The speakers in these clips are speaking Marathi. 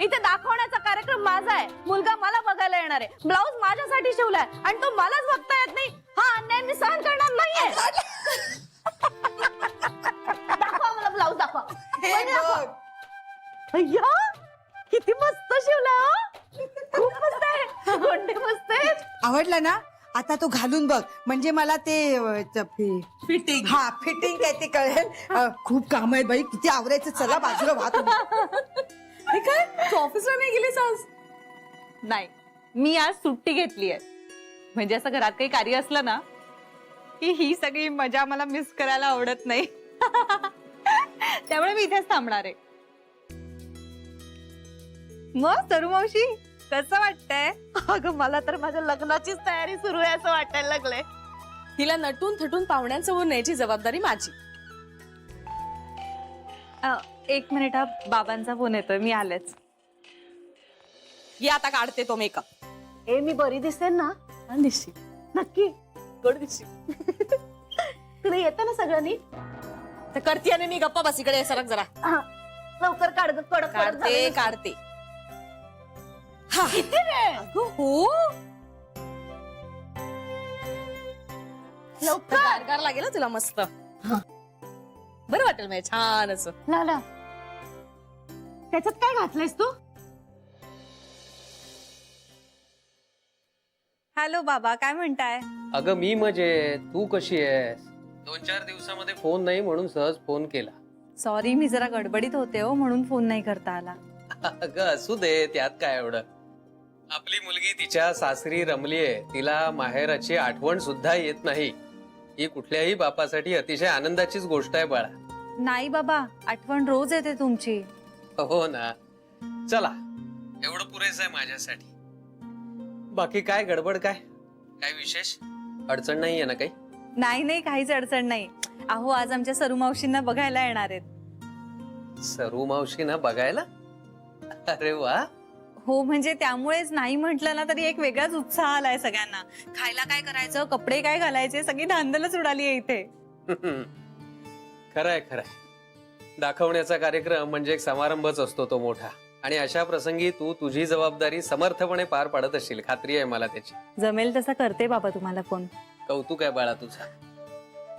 इथे दाखवण्याचा कार्यक्रम माझा आहे. मुलगा मला बघायला येणार आहे. ब्लाऊज माझ्यासाठी शिवलाय आणि तो मलाच बघता येत नाही. हा अन्याय मी सहन करणार नाहीये. दाखवा मला ब्लाऊज दाखवा. अय्या किती मस्त शिवला. खूप मस्त आहे. गोंडे मस्त आहेत. आवडला ना? आता तो घालून बघ, म्हणजे मला ते फिटिंग. हा फिटिंग काय ते कळेल. खूप काम आहे बाई, किती आवरायचं. चला बाजूला व्हा तुम्ही. काय तू ऑफिसला नाही गेलीस आज? नाही, मी आज सुट्टी घेतली आहे. म्हणजे असं घरात काही कार्य असलं ना की ही सगळी मजा मला मिस करायला आवडत नाही. त्यामुळे मी इथेच थांबणार आहे. मग सरू मावशी कसं वाटतंय? अगं मला तर माझ्या लग्नाचीच तयारी सुरू आहे असं वाटायला लागलंय. तिला नटून थटून पाहुण्यांसमोर न्यायची जबाबदारी माझी. एक मिनिट हा, बाबांचा फोन येतोय, मी आलेच. ये आता काढते तो मेकअप. ए मी बरी दिसते ना? दिसशी नक्की गोड दिसशी. तुला येतं ना सगळ्यांनी? तर करते आणि मी गप्पा बस इकडे सरक जरा. लवकर काढ ग, कडक काढते काढते. किती वेळ? अगं हो, लवकर गारगार लागेल ना तुला मस्त. बरं वाटेल म्हणजे छान असं. लाला त्याच्यात काय घातलंयस तू? हॅलो बाबा, काय म्हणताय? अगं मी मजेत, तू कशी आहेस? 2-4 दिवसामध्ये फोन नाही म्हणून सहज फोन केला. सॉरी, मी जरा गडबडीत होते हो, म्हणून फोन नाही करता आला. अगं असू दे, त्यात काय एवढं. आपली मुलगी तिच्या सासरी रमलीये, तिला माहेराची आठवण सुद्धा येत नाही. ही कुठल्याही बापासाठी अतिशय आनंदाचीच गोष्ट आहे बाळा. नाही बाबा, आठवण रोज येते तुमची. हो ना. चला, एवढं पुरेसं आहे माझ्यासाठी. बाकी काय गडबड, काय विशेष? अडचण नाहीये ना काही? नाही नाही, काहीच अडचण नाही. अहो आज आमच्या सरू मावशींना बघायला येणार आहेत. सरू मावशींना बघायला? अरे वा. हो म्हणजे त्यामुळेच नाही म्हटलं ना तरी एक वेगळाच उत्साह आलाय सगळ्यांना. खायला काय करायचं, कपडे काय घालायचे, सगळी धांदलच उडाली आहे इथे. खरंय. दाखवण्याचा कार्यक्रम म्हणजे एक समारंभच असतो तो मोठा. आणि अशा प्रसंगी तू तुझी जबाबदारी समर्थपणे पार पाडत असशील, खात्री आहे मला त्याची. जमेल तसा करते बाबा तुम्हाला फोन. कौतुक आहे बाळा तुझा.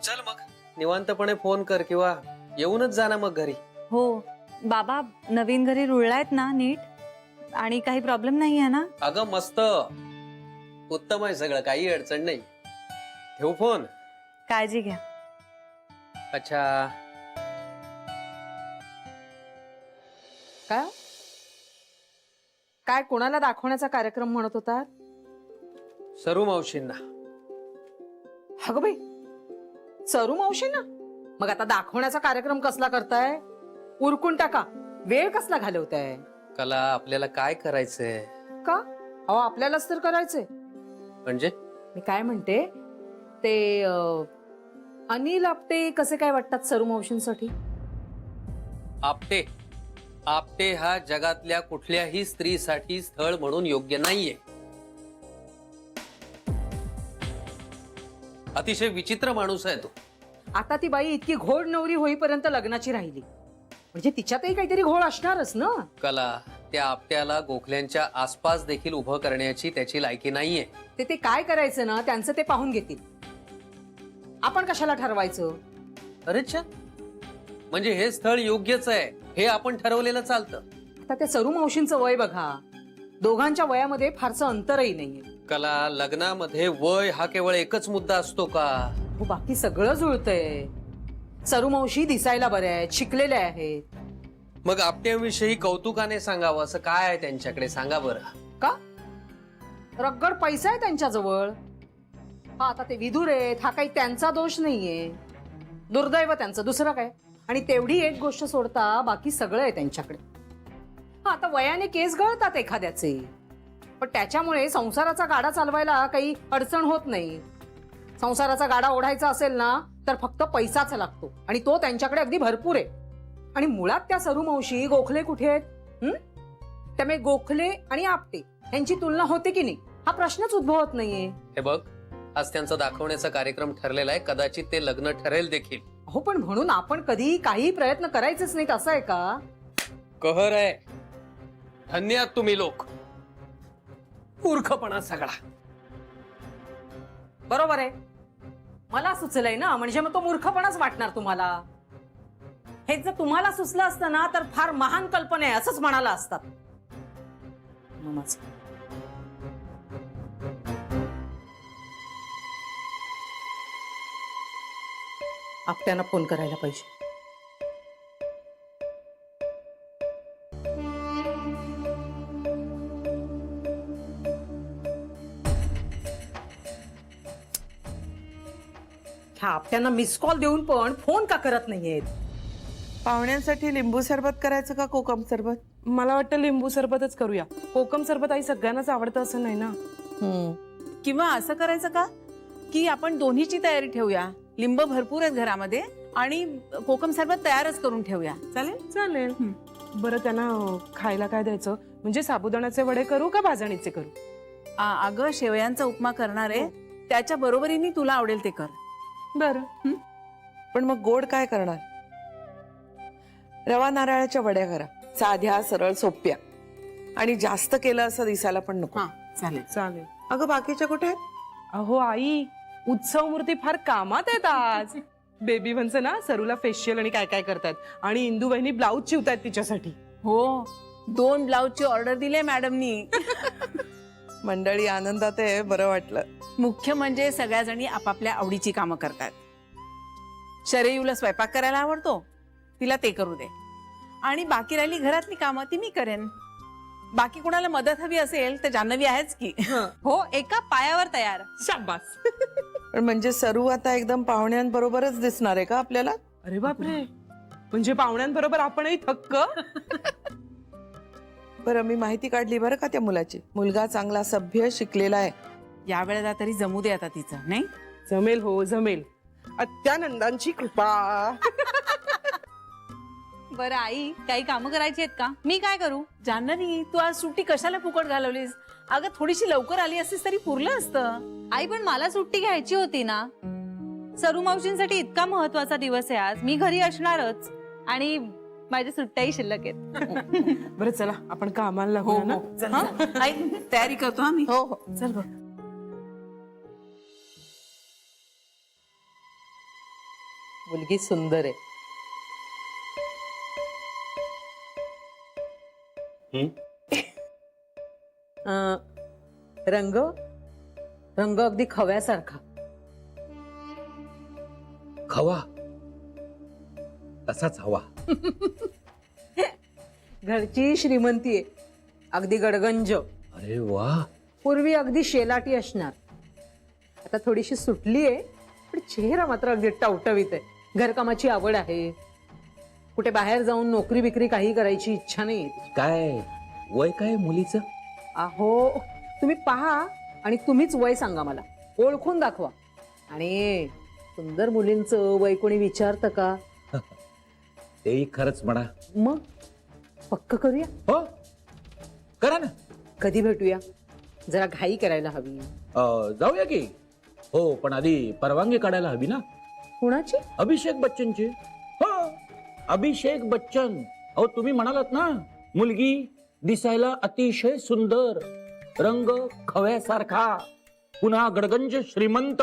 चल मग निवांतपणे फोन कर किंवा येऊनच जा ना मग घरी. हो बाबा, नवीन घरी रुळलायत ना नीट? आणि काही प्रॉब्लेम नाही आहे ना? अगं मस्त, उत्तम आहे सगळं, काही अडचण नाही. ठेवू फोन? काळजी घ्या. अच्छा. काय कोणाला दाखवण्याचा कार्यक्रम म्हणत होता? सरू मावशींना. अगं बाई, सरू मावशी ना? मग आता दाखवण्याचा कार्यक्रम कसला करताय? उरकून टाका, वेळ कसला घालवताय? कला, आपल्याला काय करायचंय? का? अहो आपल्यालाच तर करायचंय. म्हणजे मी काय म्हणते ते अनिल आपटे कसे काय वाटतात सरू मावशींसाठी? आपटे हा जगातल्या कुठल्याही स्त्रीसाठी स्थळ म्हणून योग्य नाहीये. अतिशय विचित्र माणूस आहे तो. आता ती बाई इतकी घोड नवरी होईपर्यंत लग्नाची राहिली, म्हणजे तिच्यातही काहीतरी घोळ असणारच ना. कला, त्या आपट्याला गोखल्यांच्या आसपास देखील उभं करण्याची त्याची लायकी नाहीये. ते काय करायचं ना, त्यांचं ते पाहून घेतील. आपण कशाला ठरवायचं? अरेच्छा, म्हणजे हे स्थळ योग्यच आहे हे आपण ठरवलेलं चालतं. आता त्या सरू मावशींचं वय बघा, दोघांच्या वयामध्ये फारसं अंतरही नाहीये. कला, लग्नामध्ये वय हा केवळ एकच मुद्दा असतो का? हो, बाकी सगळं जुळतंय. सरू मावशी दिसायला बऱ्या आहेत, शिकलेल्या आहेत. मग आपट्याविषयी कौतुकाने सांगावं असं काय आहे त्यांच्याकडे, सांगा बरं. का? रगड पैसा आहे त्यांच्याजवळ. हा आता ते विधुर आहेत, हा काही त्यांचा दोष नाहीये, दुर्दैव त्यांचं, दुसरं काय. आणि तेवढी एक गोष्ट सोडता बाकी सगळं आहे त्यांच्याकडे. हा आता वयाने केस गळतात एखाद्याचे, पण त्याच्यामुळे संसाराचा गाडा चालवायला काही अडचण होत नाही. संसाराचा गाडा ओढायचा असेल ना तर फक्त पैसाच लागतो, आणि तो त्यांच्याकडे अगदी भरपूर आहे. आणि मुळात त्या सरू मावशी गोखले कुठे आहेत? त्यामुळे गोखले आणि आपटे यांची तुलना होते की नाही हा प्रश्नच उद्भवत नाहीये. हे बघ, आज त्यांचा दाखवण्याचा कार्यक्रम ठरलेला आहे, कदाचित ते लग्न ठरेल देखील. हो, पण म्हणून आपण कधी काही प्रयत्न करायचेच नाहीत असं आहे का? कहर आहे. धन्य आहात तुम्ही लोक. मूर्खपणा सगळा. बरोबर आहे, मला सुचलंय ना, म्हणजे मग तो मूर्खपणाच वाटणार तुम्हाला. हे जर तुम्हाला सुचलं असतं ना तर फार महान कल्पना आहे असंच म्हणाला असतात. नमस्कार. आपट्याला फोन करायला पाहिजे. ह्या आपट्यांना मिस कॉल देऊन पण फोन का करत नाहीयेत? पाहुण्यांसाठी लिंबू सरबत करायचं का कोकम सरबत? मला वाटतं लिंबू सरबतच करूया. कोकम सरबत आई सगळ्यांनाच आवडतं असं नाही ना. किंवा असं करायचं का की आपण दोन्हीची तयारी ठेवूया. लिंब भरपूर आहेत घरामध्ये आणि कोकम सरबत तयारच करून ठेवूया. चालेल? चालेल. बरं त्यांना खायला काय द्यायचं? म्हणजे साबुदाण्याचे वडे करू का भाजणीचे करू? अगं शेवयांचा उपमा करणार आहे, त्याच्या बरोबरीने तुला आवडेल ते कर. बरं. पण मग गोड काय करणार? रवा नारळाच्या वड्या करा, साध्या सरळ सोप्या, आणि जास्त केलं असं दिसायला पण नको. चालेल. चालेल. अगं बाकीच्या कुठे आहेत? अहो आई, उत्सव मूर्ती फार कामात आहेत आज. बेबी म्हणचं ना सरूला फेशियल आणि काय काय करतात, आणि इंदू बहिणी ब्लाऊज शिवतायत तिच्यासाठी. हो, 2 ब्लाऊजची ऑर्डर दिली मॅडमनी. मंडळी आनंदात आहे, बरं वाटलं. मुख्य म्हणजे सगळ्या जणी आपापल्या आवडीची कामं करतात. शरयूला स्वयंपाक करायला आवडतो, तिला ते करू दे, आणि बाकी राहिली घरातली कामं ती मी करेन. बाकी कोणाला मदत हवी असेल तर जान्हवी आहेच की. हो, एका पायावर तयार. शाबास. पण म्हणजे सरू आता एकदम पाहुण्यांबरोबरच दिसणार आहे का आपल्याला? अरे बापरे, म्हणजे पाहुण्यांबरोबर आपणही थक्क. बरं, मी माहिती काढली बरं का त्या मुलाची. मुलगा चांगला सभ्य शिकलेला आहे. या वेळेला तरी जमू दे आता तिचं, नाही? जमेल, हो जमेल. अत्यानंदांची कृपा. बरं आई, काही कामं करायची आहेत का? मी काय करू? जान्हवी, तू आज सुट्टी कशाला फुकट घालवलीस? अगं थोडीशी लवकर आली असतीस तरी पुरलं असतं. आई, पण मला सुट्टी घ्यायची होती ना. सरू मावशींसाठी इतका महत्वाचा दिवस आहे आज. मी घरी असणारच, आणि माझ्या सुट्ट्याही शिल्लक आहेत. बरं चला, आपण कामाला लागू ना. हा? आई, तयारी करतो आम्ही. हो हो. चल बघ. मुलगी सुंदर आहे. रंग रंग अगदी खव्यासारखा. खवा तसाच हवा. घरची श्रीमंती आहे, अगदी गडगंज. अरे वा. पूर्वी अगदी शेलाटी असणार, आता थोडीशी सुटली आहे, पण चेहरा मात्र अगदी टवटवीत आहे. घरकामाची आवड आहे, कुठे बाहेर जाऊन नोकरी बिकरी काही करायची इच्छा नाही. काय वय काय मुलीचं? अहो, तुम्ही पहा आणि तुम्हीच वय सांगा, मला ओळखून दाखवा. आणि सुंदर मुलींचं वय कोणी विचारतं का? तेही खरंच म्हणा. मग पक्क करूया. हो, करा ना. कधी भेटूया? जरा घाई करायला हवी. जाऊया की. हो, पण आधी परवानगी काढायला हवी ना. कुणाची? अभिषेक बच्चनची. हो, अभिषेक बच्चन. अहो, तुम्ही म्हणालात ना, मुलगी दिसायला अतिशय सुंदर, रंग खव्यासारखा, पुन्हा गडगंज श्रीमंत,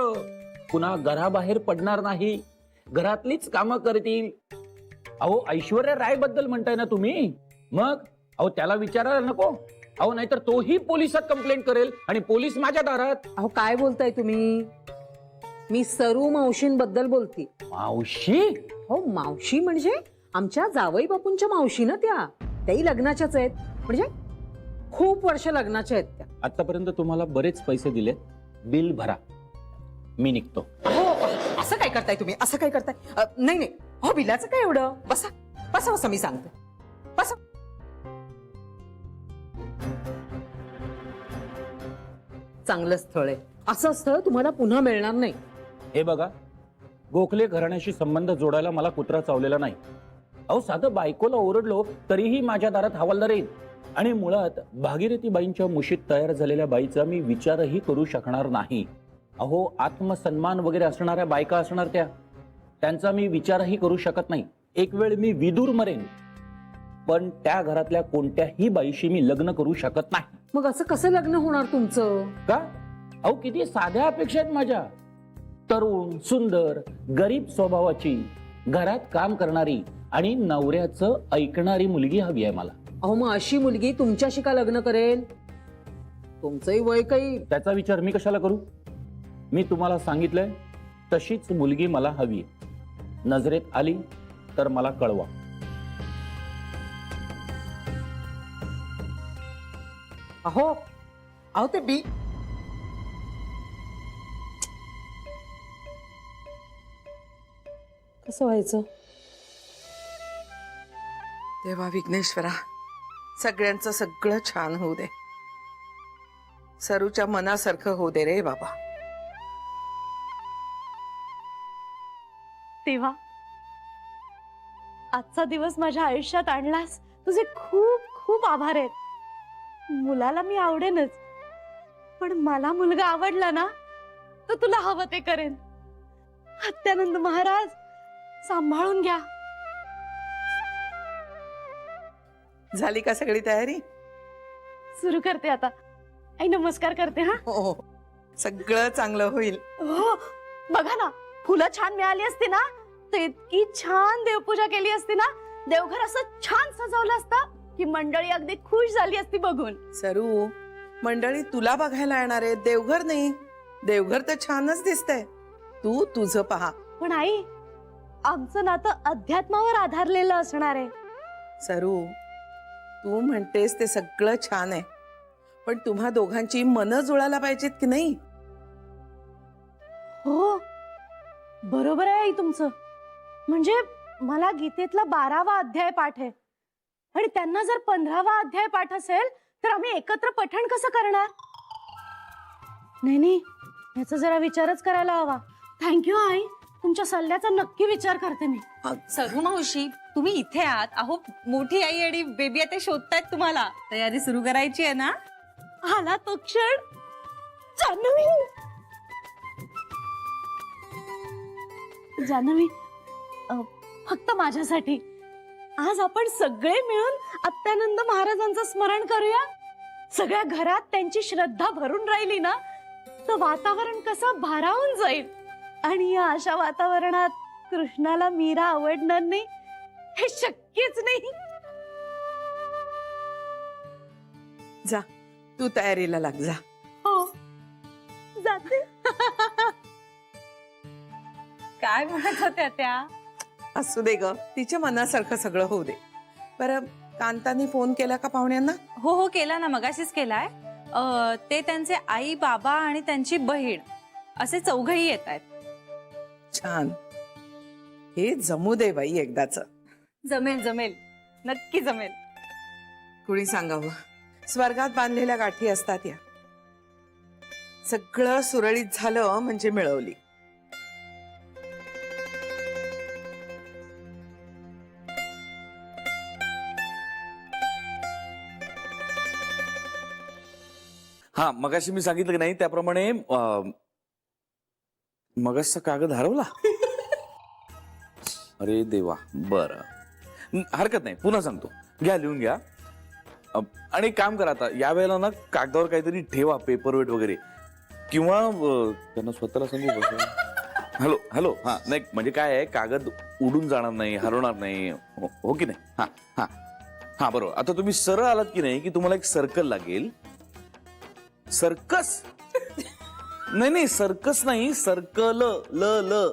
पुन्हा घराबाहेर पडणार नाही, घरातलीच कामं करतील. अहो, ऐश्वर्या राय बद्दल म्हणताय ना तुम्ही? मग अहो त्याला विचारायला नको? अहो, नाहीतर तोही पोलिसात कंप्लेंट करेल आणि पोलीस माझ्या दारात. अहो, काय बोलताय तुम्ही? मी सरू मावशींबद्दल बोलते. मावशी? हो, मावशी म्हणजे आमच्या जावई बापूंच्या मावशी ना. त्याही लग्नाच्याच आहेत, म्हणजे खूप वर्ष लग्नाच्या आहेत त्या. आतापर्यंत तुम्हाला बरेच पैसे दिलेत, बिल भरा, मी निघतो. हो, असं काय करताय तुम्ही? असं काय करताय? नाही नाही, हो, बिलाचं काय एवढं? बसा बसा बसा, मी सांगते. बसा. चांगलं स्थळ आहे, असं स्थळ तुम्हाला पुन्हा मिळणार नाही. हे बघा, गोखले घराण्याशी संबंध जोडायला मला कुत्रा चावलेला नाही. अहो, साधं बायकोला ओरडलो तरीही माझ्या दारात हवालदार येईल. आणि मुळात भागीरथीबाईंच्या मुशीत तयार झालेल्या बाईचा मी विचारही करू शकणार नाही. अहो, आत्मसन्मान वगैरे असणाऱ्या बायका असणार त्या, त्यांचा मी विचारही करू शकत नाही. एक वेळ मी विदूर मरेन, पण त्या घरातल्या कोणत्याही बाईशी मी लग्न करू शकत नाही. मग असं कसं लग्न होणार तुमचं? का? अहो किती साध्या अपेक्षा आहेत माझ्या. तरुण, सुंदर, गरीब स्वभावाची, घरात काम करणारी आणि नवऱ्याचं ऐकणारी मुलगी हवी आहे मला. अहो मग अशी मुलगी तुमच्याशी का लग्न करेल? तुमचंही वय काही. त्याचा विचार मी कशाला करू? मी तुम्हाला सांगितलंय तशीच मुलगी मला हवी आहे. नजरेत आली तर मला कळवा. अहो ते बी कसं व्हायचं? तेव्हा विघ्नेश्वरा सगळ्यांचं सगळं छान होऊ दे. सरूच्या मनासारखं होऊ दे रे बाबा. तेव्हा आजचा दिवस माझ्या आयुष्यात आणलास, तुझे खूप खूप आभार आहेत. मुलाला मी आवडेनच, पण मला मुलगा आवडला ना तर तुला हवं ते करेन. सत्यानंद महाराज सांभाळून घ्या. झाली का सगळी तयारी? सुरू करते आता. आई नमस्कार करते. हा हो, सगळं चांगलं होईल. हो, बघा ना, फुलं छान मिळाली असती ना तर इतकी छान देवपूजा केली असती ना, देवघर असं छान सजवलं असतं की मंडळी अगदी खुश झाली असती बघून. सरू, मंडळी तुला बघायला येणार आहे, देवघर नाही. देवघर तर छानच दिसतंय. तू तुझं पहा. पण आई, आमचं नातं अध्यात्मावर आधारलेलं असणार आहे. सरू, तू म्हणतेस ते सगळं छान आहे, पण तुम्हा दोघांची मनं जुळायला पाहिजेत की नाही? हो, बरोबर आहे आई तुमचं. म्हणजे मला गीतेतला 12वा अध्याय पाठ आहे आणि त्यांना जर 15वा अध्याय पाठ असेल तर आम्ही एकत्र पठण कसं करणार? नाही, याचा जरा विचारच करायला हवा. थँक्यू आई, तुमच्या सल्ल्याचा नक्की विचार करते मी. सरू मावशी, तुम्ही इथे आहात. अहो, मोठी आई आणि बेबी आता शोधतायत तुम्हाला. तयारी सुरू करायची आहे ना? आला तो क्षण. जान्हवी, जान्हवी, फक्त माझ्यासाठी आज आपण सगळे मिळून सत्यानंद महाराजांचं स्मरण करूया. सगळ्या घरात त्यांची श्रद्धा भरून राहिली ना तर वातावरण कसं भारावून जाईल. आणि या अशा वातावरणात कृष्णाला मीरा आवडणार नाही हे शक्यच नाही. जा, तू तयारीला लाग. जा. हो, जाते. काय म्हणत होत्या त्या? असू दे ग, तिच्या मनासारखं सगळं होऊ दे. बरं, कांतानी फोन केला का पाहुण्यांना? हो, केला ना, मगाशीच केलाय. ते त्यांचे आई, बाबा आणि त्यांची बहीण असे चौघही येत आहेत. छान. हे जमू दे बाई एकदाच. जमेल, नक्की जमेल. कुणी सांगावं, स्वर्गात बांधलेल्या गाठी असतात या. सगळं सुरळीत झालं म्हणजे मिळवली. हा, मगाशी मी सांगितलं की नाही त्याप्रमाणे मगाशचा कागद हरवला. अरे देवा. बरं, हरकत नाही, पुन्हा सांगतो. घ्या, लिहून घ्या. आणि एक काम करा, आता या वेळेला ना कागदावर काहीतरी ठेवा, पेपरवेट वगैरे, किंवा त्यांना स्वतःला सांगू. Hello hello. हा, नाही म्हणजे काय आहे, कागद उडून जाणार नाही, हरवणार नाही. हो की नाही? हा हा हा, बरोबर. आता तुम्ही सरळ आलात की नाही की तुम्हाला एक सर्कल लागेल. सर्कस? नाही, सर्कस नाही, सर्कल. ल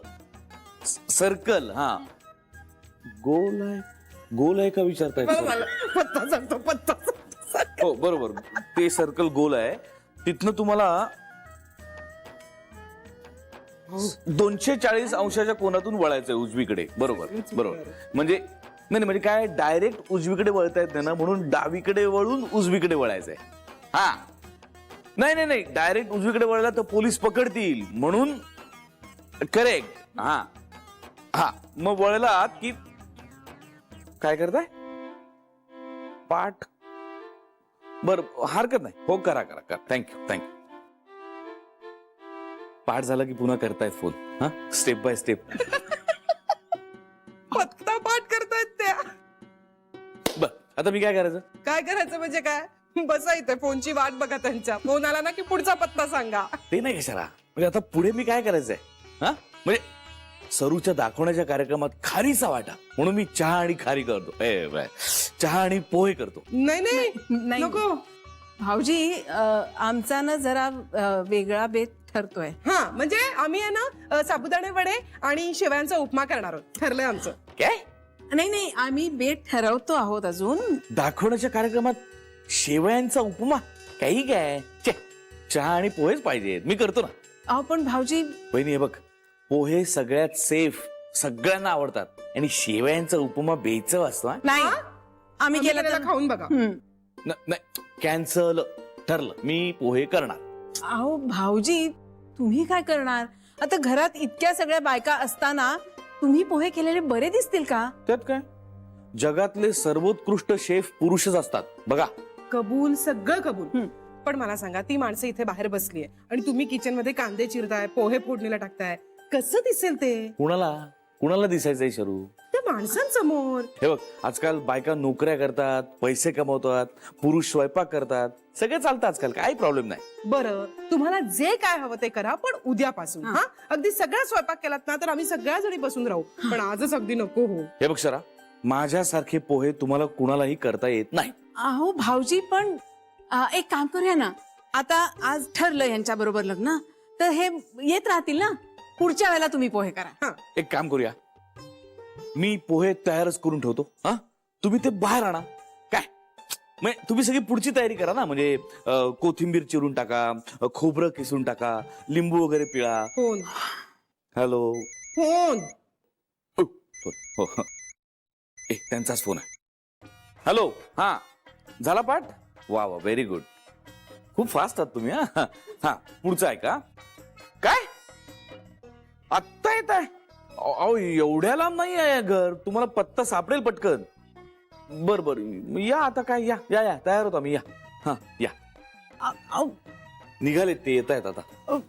सर्कल. हा, गोल आहे का विचारताय? पत्ता सांगतो, पत्ता. हो, बरोबर. ते सर्कल गोल आहे. तिथनं तुम्हाला 240 अंशाच्या कोनातून वळायचंय उजवीकडे. बरोबर. म्हणजे म्हणजे काय, डायरेक्ट उजवीकडे वळता येत नाही ना, म्हणून डावीकडे वळून उजवीकडे वळायचंय. हा, नाही, डायरेक्ट उजवीकडे वळला तर पोलीस पकडतील, म्हणून करेक्ट. हा, मग वळला की काय करताय? पाठ. बर, हरकत नाही. हो, करा. थँक्यू. पाठ झाला की पुन्हा करतायत फोन. हा, स्टेप बाय स्टेप. पत्ता पाठ करतायत त्या. बर, आता मी काय करायचं? काय करायचं म्हणजे काय, बसा इथे फोनची वाट बघा त्यांच्या. फोन आला ना की पुढचा पत्ता सांगा. ते नाही कशाला, म्हणजे आता पुढे मी काय करायचंय? हा म्हणजे सरूच्या दाखवण्याच्या कार्यक्रमात खारीचा वाटा म्हणून मी चहा आणि खारी करतो, चहा आणि पोहे करतो. नाही नाही नाही नको. भाऊजी आमचा ना जरा वेगळा बेत ठरतोय. हा म्हणजे आम्ही आहे ना साबुदाणे वडे आणि शेवयांचा उपमा करणार आहोत, ठरलंय आमचं. काय नाही नाही आम्ही बेत ठरवतो आहोत अजून. दाखवण्याच्या कार्यक्रमात शेवयांचा उपमा? काही काय छे, चहा आणि पोहेच पाहिजेत, मी करतो ना. अहो पण भाऊजी बहिणी हे बघ, पोहे सगळ्यात सेफ, सगळ्यांना आवडतात आणि शेवयांचा उपमा बेचव असतो. हा? नाही आम्ही आम्ही केलं केलेलं तर खाऊन बघा. नाही कॅन्सल, ठरलं, मी पोहे करणार. अहो भाऊजी तुम्ही काय करणार? आता घरात इतक्या सगळ्या बायका असताना तुम्ही पोहे केलेले बरे दिसतील का? त्यात काय, जगातले सर्वोत्कृष्ट शेफ पुरुषच असतात बघा. कबूल, सगळं कबूल. पण मला सांगा, ती माणसं इथे बाहेर बसलीये आणि तुम्ही किचन मध्ये कांदे चिरताय, पोहे फोडणीला टाकताय, कसं दिसेल ते? कुणाला दिसायचंय शरू? त्या माणसांसमोर. हे बघ, आजकाल बायका नोकऱ्या करतात, पैसे कमवतात, पुरुष स्वयंपाक करतात, सगळे चालतं आजकाल, काही प्रॉब्लेम नाही. बरं, तुम्हाला जे काय हवं ते करा, पण उद्यापासून हा अगदी सगळा स्वयंपाक केलात ना तर आम्ही सगळ्या जणी बसून राहू, पण आजच अगदी नको हो. हे बघ शरा, माझ्यासारखे पोहे तुम्हाला कुणालाही करता येत नाही. अहो भाऊजी पण एक काम करूया ना, आता आज ठरलं यांच्या बरोबर लग्न, तर हे येत राहतील ना, पुढच्या वेळेला तुम्ही पोहे करा. एक काम करूया, मी पोहे तयारच करून ठेवतो, हा तुम्ही ते बाहेर आणा. काय म्हणजे तुम्ही सगळी पुढची तयारी करा ना, म्हणजे कोथिंबीर चिरून टाका, खोबरं किसून टाका, लिंबू वगैरे पिळा. फोन. Hello phone. हो, त्यांचाच फोन आहे. हॅलो, हा झाला पाठ? वा वा, व्हेरी गुड, खूप फास्ट आहात तुम्ही. हा पुढचं आहे का? काय आत्ता येत आहे? अहो एवढ्या लांब नाही आहे घर, तुम्हाला पत्ता सापडेल पटकन. बर बर, या आता, काय या या या तयार होता मी, या. हा या, निघाले ते, येत आहेत आता.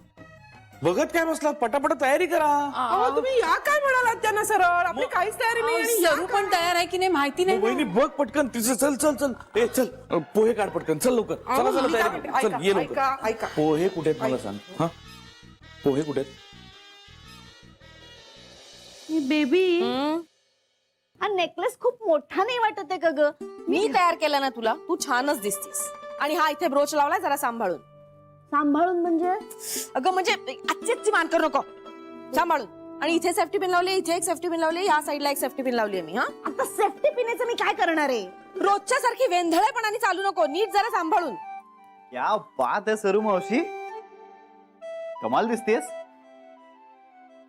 बघत काय बसलात, पटापट तयारी करा. अहो, तुम्ही या काय म्हणालात त्यांना सरळ? आपली काहीच तयारी नाही आणि या सरू पण तयार आहे की नाही माहिती नाही. वहिनी बघ पटकन तिचं, चल चल चल, ए चल, पोहे काढ पटकन, चल लवकर, चला चला मी काय तयारी म्हणते, कर. चल ऐका, ये लवकर. ऐका, ऐका. पोहे कुठे आहेत मला सांग. हा पोहे कुठे आहेत? बेबी, हा नेकलेस खूप मोठा नाही वाटत आहे का ग? मी तयार केला ना तुला, तू छानच दिसतीस. आणि हा इथे ब्रोच लावलाय, जरा सांभाळून. सांभाळून म्हणजे? अगं म्हणजे आजची मान करू नको, सांभाळून. आणि इथे सेफ्टी पिन लावली, इथे एक सेफ्टी पिन लावली, या साईडला एक सेफ्टी पिन लावली मी. हा आता सेफ्टी पिण्याचं मी काय करणार आहे? रोजच्या सारखी वेंधळेपणाने चालू नको, नीट जरा सांभाळून. क्या बात आहे सरू मावशी, कमाल दिसतेस.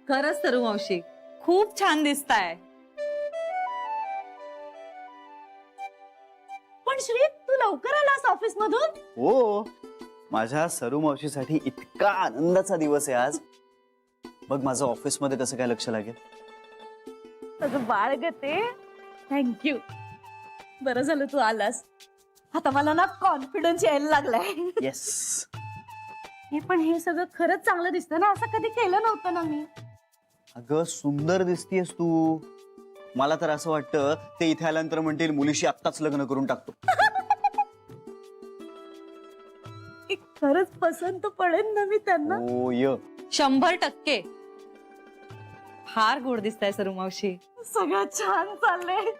खरंच सरू मावशी, खूप छान दिसताय. पण श्री, तू लवकर आलास ऑफिस मधून? हो, माझ्या सरू मावशीसाठी इतका आनंदाचा दिवस आहे आज. बघ माझं ऑफिस मध्ये कसं काय लक्ष लागेल. तुझं बाळ ग ते. थँक्यू, बरं झालं तू आलास. आता मला ना कॉन्फिडन्स यायला लागलाय. येस. हे पण हे सगळं खरंच चांगलं दिसतं ना, असं कधी केलं नव्हतं ना मी. अगं सुंदर दिसतीयस तू. मला तर असं वाटतं ते इथे आल्यानंतर म्हणतील मुलीशी आत्ताच लग्न करून टाकतो. खरंच पसंत पडेल ना मी त्यांना. हो य 100%. फार गोड दिसताय सरू मावशी. सगळं छान चाललंय,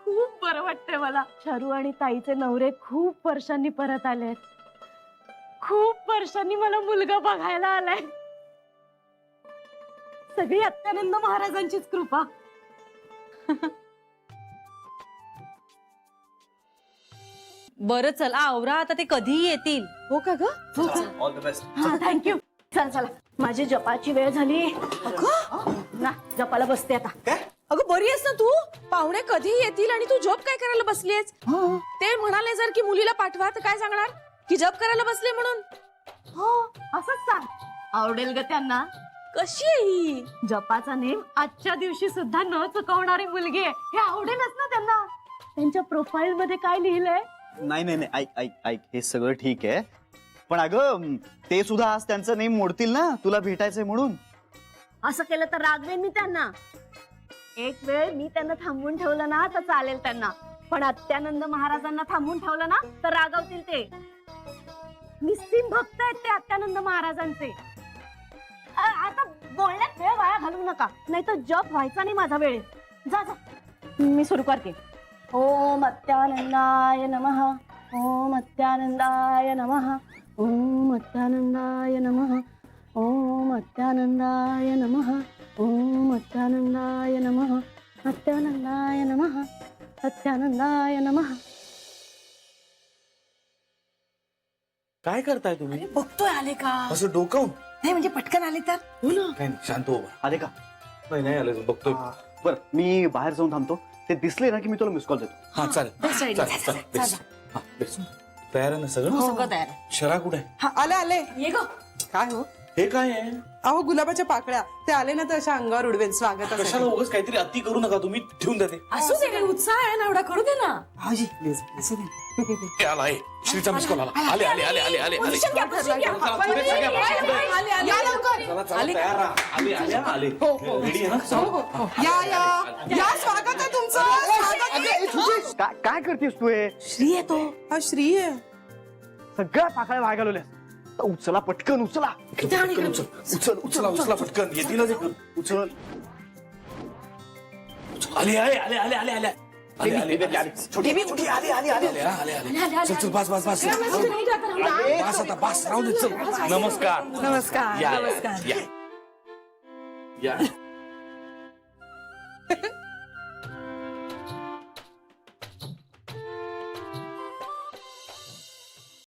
खूप बरं वाटतंय मला. शरू आणि ताईचे नवरे खूप वर्षांनी परत आलेत. खूप वर्षांनी मला मुलगा बघायला आलाय. सगळी अत्यानंद महाराजांचीच कृपा. बरं चला आवरा आता, ते कधीही येतील. हो का ग? All the best. थँक्यू. चला चला, माझी जपाची वेळ झाली ना, जपाला बसते आता. अगं बरी आहेस ना तू? पाहुणे कधी येतील आणि तू जॉब काय करायला बसलीयस? ते म्हणाले जर की मुलीला पाठवा, तर काय सांगणार? की जॉब करायला बसले म्हणून? हो, असंच सांग, आवडेल ग त्यांना. कशी आहे ही? जपाचा नेम आजच्या दिवशी सुद्धा न चुकवणारी मुलगी आहे, हे आवडेलच ना त्यांना. त्यांच्या प्रोफाईल मध्ये काय लिहिलंय? नाही नाही नाही, ऐक ऐक ऐक, हे सगळं ठीक आहे, पण अगं ते सुद्धा आज त्यांचं नेम मोडतील ना तुला भेटायचंय म्हणून. असं केलं तर रागवेन मी त्यांना. एक वेळ मी त्यांना थांबवून ठेवलं ना तर चालेल त्यांना. पण अत्यानंद महाराजांना थांबून ठेवलं ना तर रागावतील ते. निस्सीम भक्त आहेत ते अत्यानंद महाराजांचे. आता बोलण्यात वेळ वाया घालवू नका, नाही तर जप व्हायचा नाही माझा वेळेत. जा जा, मी सुरू करते. ओम अत्यानंदाय नमः. ओम अत्यानंदाय नमः. ओम अत्यानंदाय नमः. ओम अत्यानंदाय नमः. ओम अत्यानंदाय नमः. अत्यानंदाय नमः. अत्यानंदाय नमः. काय करताय तुम्ही? बघतोय आले का असं डोकावून? नाही म्हणजे पटकन आले तर. काय नाही, शांत हो बा. आले का? नाही नाही आलं बघतोय. बरं, मी बाहेर जाऊन थांबतो. ते दिसले ना की मी तुला मिस कॉल देतो. हा चालेल Best idea. चालेल, चालेल, बेस. हा, बेस. तयार आहे ना सगळं? सगळं तयार आहे. शरा कुठे आहे? आले आले. ये ग. काय हो? हे काय आहे? अहो गुलाबाच्या पाकळ्या, ते आले ना तर अशा अंगावर उडवेन स्वागत. कशाला उगाच काहीतरी अति करू नका तुम्ही, ठेवून द्या ते. असू दे रे, उत्साह आहे ना एवढा, करू दे ना. हाजी असू दे. हे आला आहे श्रीचा मिस कॉल आला. आले आले आले आले आले आले. Position घ्या, position घ्या. चला, पुढे सगळ्या बाजूला. या लवकर. चला चला तयार राहा. आले आले आले. रेडी आहे ना? या स्वागत आहे तुमचं. स्वागत आहे. काय करतेस तू? हे श्री येतो. हा श्री आहे. सगळ्या पाकळ्या वाया घालवल्या. उचला पटकन, उचला. पटकन उचल उचल उचला उचला पटकन येतीलच एक. उचल. आले आले आले आले आले आले आले आले छोटी छोटी आले आले आले आले आले. चल चल बस बस बस बस आता बस राहू दे. चल नमस्कार नमस्कार. या या या